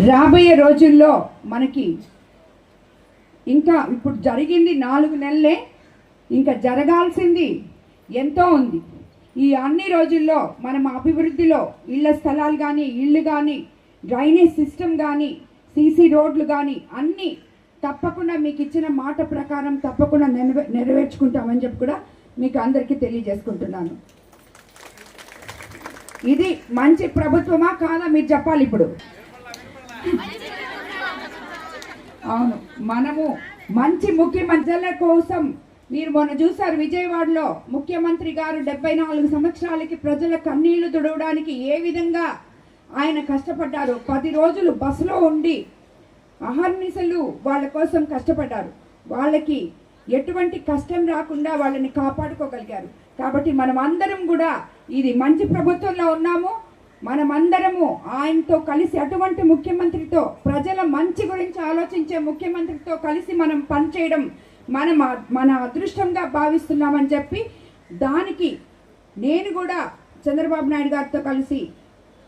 రాబోయే రోజుల్లో మనకి ఇంకా ఇప్పుడు జరిగింది 4 నెలలే, ఇంకా జరగాల్సింది ఎంతో ఉంది. ఈ అన్ని రోజుల్లో మనం అభివృద్ధిలో ఇళ్ల స్థలాలు కానీ, ఇళ్ళు కానీ, డ్రైనేజ్ సిస్టమ్ కానీ, సీసీ రోడ్లు కానీ అన్నీ తప్పకుండా మీకు ఇచ్చిన మాట ప్రకారం తప్పకుండా నెరవేర్చుకుంటామని చెప్పి కూడా మీకు అందరికీ తెలియజేసుకుంటున్నాను. ఇది మంచి ప్రభుత్వమా కాదా మీరు చెప్పాలి ఇప్పుడు. అవును, మనము మంచి ముఖ్యమంత్రుల కోసం మీరు మొన్న చూసారు విజయవాడలో ముఖ్యమంత్రి గారు 74 సంవత్సరాలకి ప్రజల కన్నీళ్లు తుడవడానికి ఏ విధంగా ఆయన కష్టపడ్డారు. 10 రోజులు బస్సులో ఉండి అహర్నిశలు వాళ్ళ కోసం కష్టపడ్డారు. వాళ్ళకి ఎటువంటి కష్టం రాకుండా వాళ్ళని కాపాడుకోగలిగారు. కాబట్టి మనం అందరం కూడా ఇది మంచి ప్రభుత్వంలో ఉన్నాము. మనమందరము ఆయనతో కలిసి అటువంటి ముఖ్యమంత్రితో, ప్రజల మంచి గురించి ఆలోచించే ముఖ్యమంత్రితో కలిసి మనం పనిచేయడం మన అదృష్టంగా భావిస్తున్నామని చెప్పి, దానికి నేను కూడా చంద్రబాబు నాయుడు గారితో కలిసి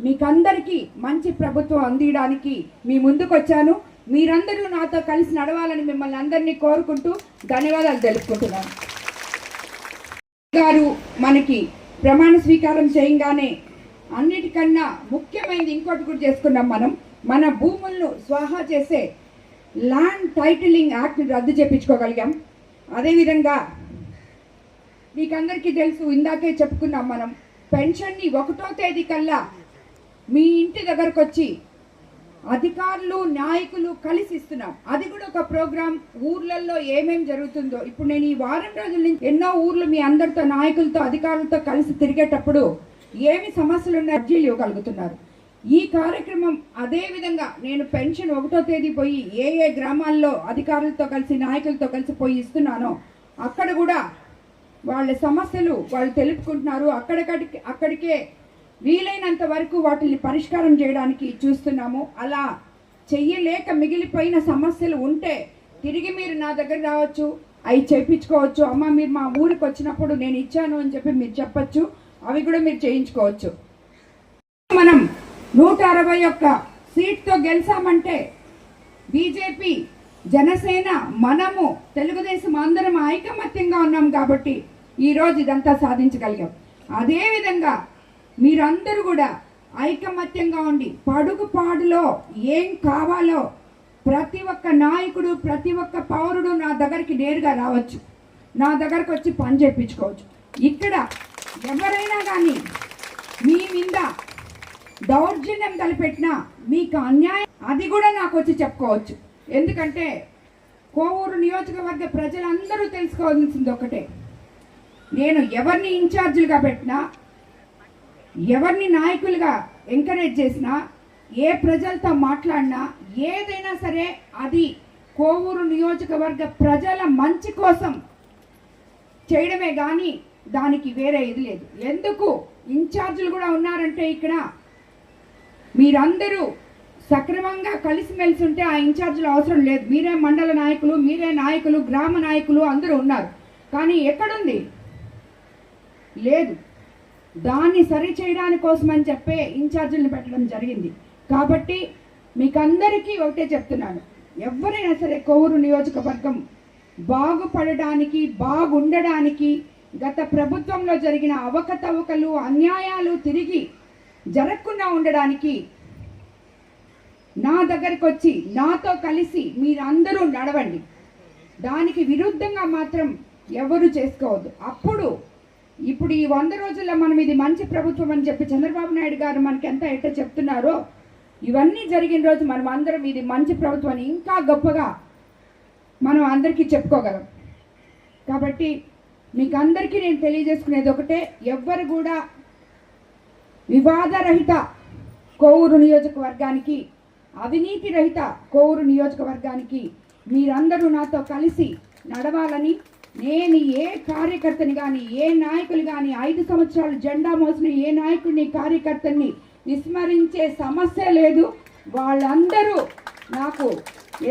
మీకందరికీ మంచి ప్రభుత్వం అందించడానికి మీ ముందుకు వచ్చాను. మీరందరూ నాతో కలిసి నడవాలని మిమ్మల్ని అందరినీ కోరుకుంటూ ధన్యవాదాలు తెలుపుకుంటున్నాను. గారు మనకి ప్రమాణ స్వీకారం చేయగానే అన్నిటికన్నా ముఖ్యమైనది ఇంకోటి కూడా చేసుకున్నాం. మన భూములను స్వాహా చేసే ల్యాండ్ టైటిలింగ్ యాక్ట్ని రద్దు చేయించుకోగలిగాం. అదేవిధంగా మీకందరికీ తెలుసు, ఇందాకే చెప్పుకున్నాం, మనం పెన్షన్ని 1వ తేదీ కల్లా మీ ఇంటి దగ్గరకు వచ్చి అధికారులు నాయకులు కలిసి ఇస్తున్నాం. అది కూడా ఒక ప్రోగ్రాం. ఊర్లలో ఏమేమి జరుగుతుందో ఇప్పుడు నేను ఈ వారం రోజుల నుంచి ఎన్నో ఊర్లు మీ అందరితో, నాయకులతో, అధికారులతో కలిసి తిరిగేటప్పుడు ఏమి సమస్యలు ఉన్న అర్జీలు ఇవ్వగలుగుతున్నారు. ఈ కార్యక్రమం అదేవిధంగా నేను పెన్షన్ 1వ తేదీ పోయి ఏ గ్రామాల్లో అధికారులతో కలిసి, నాయకులతో కలిసి పోయి ఇస్తున్నానో అక్కడ కూడా వాళ్ళ సమస్యలు వాళ్ళు తెలుపుకుంటున్నారు. అక్కడికే వీలైనంత వరకు వాటిని పరిష్కారం చేయడానికి చూస్తున్నాము. అలా చెయ్యలేక మిగిలిపోయిన సమస్యలు ఉంటే తిరిగి మీరు నా దగ్గర రావచ్చు, అవి చేయించుకోవచ్చు. అమ్మ మీరు మా ఊరికి వచ్చినప్పుడు నేను ఇచ్చాను అని చెప్పి మీరు చెప్పచ్చు. అవి కూడా మీరు చేయించుకోవచ్చు. మనం 161 సీట్తో గెలిచామంటే బీజేపీ, జనసేన, మనము తెలుగుదేశం అందరం ఐకమత్యంగా ఉన్నాం కాబట్టి ఈరోజు ఇదంతా సాధించగలిగాం. అదేవిధంగా మీరందరూ కూడా ఐకమత్యంగా ఉండి పడుగుపాడులో ఏం కావాలో ప్రతి ఒక్క నాయకుడు, ప్రతి ఒక్క పౌరుడు నా దగ్గరికి నేరుగా రావచ్చు, నా దగ్గరకు వచ్చి పని చేయించుకోవచ్చు. ఇక్కడ ఎవరైనా కానీ మీ మీద దౌర్జన్యం తలపెట్టినా, మీకు అన్యాయం, అది కూడా నాకు వచ్చి చెప్పుకోవచ్చు. ఎందుకంటే కోవూరు నియోజకవర్గ ప్రజలందరూ తెలుసుకోవాల్సింది ఒకటే, నేను ఎవరిని ఇన్ఛార్జీలుగా పెట్టినా, ఎవరిని నాయకులుగా ఎంకరేజ్ చేసినా, ఏ ప్రజలతో మాట్లాడినా, ఏదైనా సరే అది కోవూరు నియోజకవర్గ ప్రజల మంచి కోసం చేయడమే కానీ దానికి వేరే ఇది లేదు. ఎందుకు ఇన్ఛార్జీలు కూడా ఉన్నారంటే ఇక్కడ మీరందరూ సక్రమంగా కలిసిమెలిసి ఉంటే ఆ ఇన్ఛార్జీలు అవసరం లేదు. మీరే మండల నాయకులు, మీరే నాయకులు, గ్రామ నాయకులు అందరూ ఉన్నారు. కానీ ఎక్కడుంది? లేదు. దాన్ని సరి చేయడానికి కోసమని చెప్పే ఇన్ఛార్జీలను పెట్టడం జరిగింది. కాబట్టి మీకందరికీ ఒకటే చెప్తున్నాను, ఎవరైనా సరే కోవూరు నియోజకవర్గం బాగుపడడానికి, బాగుండడానికి, గత ప్రభుత్వంలో జరిగిన అవకతవకలు, అన్యాయాలు తిరిగి జరగకుండా ఉండడానికి నా దగ్గరకు వచ్చి నాతో కలిసి మీరందరూ నడవండి. దానికి విరుద్ధంగా మాత్రం ఎవరు చేసుకోవద్దు. అప్పుడు ఇప్పుడు ఈ 100 రోజుల్లో మనం ఇది మంచి ప్రభుత్వం అని చెప్పి చంద్రబాబు నాయుడు గారు మనకి ఎంత ఎట్ట చెప్తున్నారో, ఇవన్నీ జరిగిన రోజు మనం అందరం ఇది మంచి ప్రభుత్వం అని ఇంకా గొప్పగా మనం అందరికీ చెప్పుకోగలం. కాబట్టి మీకు అందరికీ నేను తెలియజేసుకునేది ఒకటే, ఎవ్వరు కూడా వివాదరహిత కోవూరు నియోజకవర్గానికి, అవినీతి రహిత కోవూరు నియోజకవర్గానికి మీరందరూ నాతో కలిసి నడవాలని, నేను ఏ కార్యకర్తని కానీ, ఏ నాయకులు కానీ, 5 సంవత్సరాలు జెండా మోసిన ఏ నాయకుడిని, కార్యకర్తని విస్మరించే సమస్య లేదు. వాళ్ళందరూ నాకు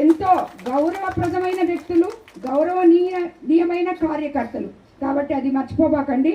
ఎంతో గౌరవప్రదమైన వ్యక్తులు, గౌరవనీయమైన కార్యకర్తలు. కాబట్టి అది మర్చిపోబాకండి.